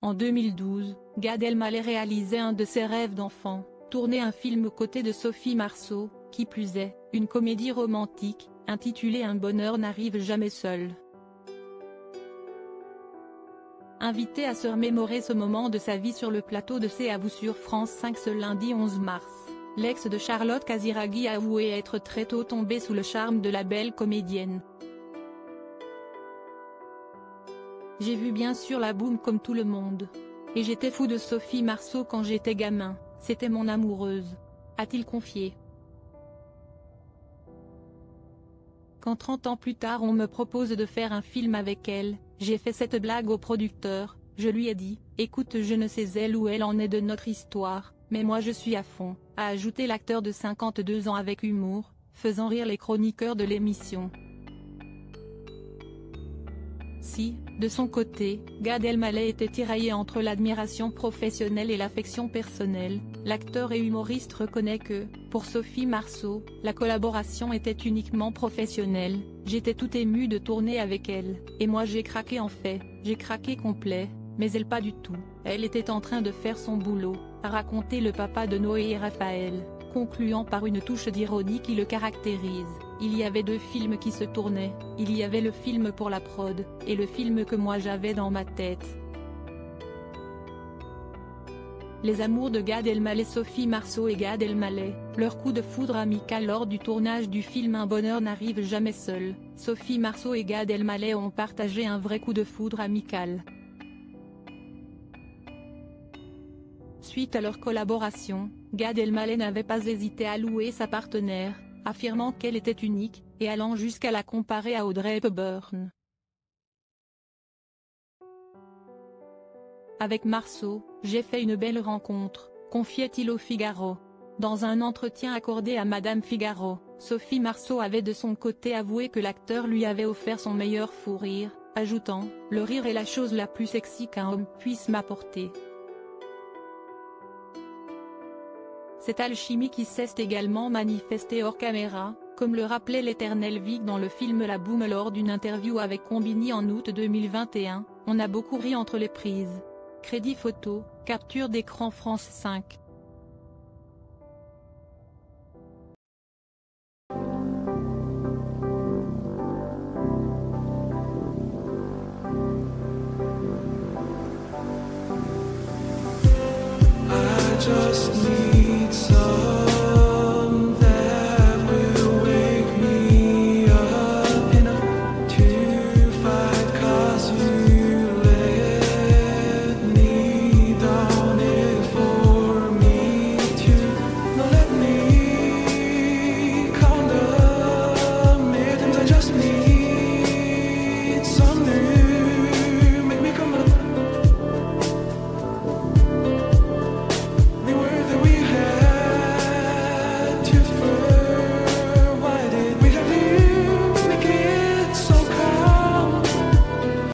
En 2012, Gad Elmaleh réalisait un de ses rêves d'enfant, tourner un film aux côtés de Sophie Marceau, qui plus est, une comédie romantique, intitulée Un bonheur n'arrive jamais seul. Invité à se remémorer ce moment de sa vie sur le plateau de C'est à vous sur France 5 ce lundi 11 mars, l'ex de Charlotte Casiraghi a avoué être très tôt tombé sous le charme de la belle comédienne. J'ai vu bien sûr la boum comme tout le monde. Et j'étais fou de Sophie Marceau quand j'étais gamin, c'était mon amoureuse, a-t-il confié. Quand 30 ans plus tard on me propose de faire un film avec elle, j'ai fait cette blague au producteur, je lui ai dit, écoute je ne sais elle où elle en est de notre histoire, mais moi je suis à fond, a ajouté l'acteur de 52 ans avec humour, faisant rire les chroniqueurs de l'émission. Si, de son côté, Gad Elmaleh était tiraillé entre l'admiration professionnelle et l'affection personnelle, l'acteur et humoriste reconnaît que, pour Sophie Marceau, la collaboration était uniquement professionnelle, j'étais tout ému de tourner avec elle, et moi j'ai craqué en fait, j'ai craqué complet, mais elle pas du tout, elle était en train de faire son boulot, a raconté le papa de Noé et Raphaël, concluant par une touche d'ironie qui le caractérise. Il y avait deux films qui se tournaient, il y avait le film pour la prod, et le film que moi j'avais dans ma tête. Les amours de Gad Elmaleh. Sophie Marceau et Gad Elmaleh, leur coup de foudre amical lors du tournage du film Un bonheur n'arrive jamais seul. Sophie Marceau et Gad Elmaleh ont partagé un vrai coup de foudre amical. Suite à leur collaboration, Gad Elmaleh n'avait pas hésité à louer sa partenaire, affirmant qu'elle était unique, et allant jusqu'à la comparer à Audrey Hepburn. Avec Marceau, j'ai fait une belle rencontre, confiait-il au Figaro. Dans un entretien accordé à Madame Figaro, Sophie Marceau avait de son côté avoué que l'acteur lui avait offert son meilleur fou rire, ajoutant « Le rire est la chose la plus sexy qu'un homme puisse m'apporter ». Cette alchimie qui s'est également manifestée hors caméra, comme le rappelait l'éternel Vic dans le film La Boum lors d'une interview avec Combini en août 2021, on a beaucoup ri entre les prises. Crédit photo, capture d'écran France 5.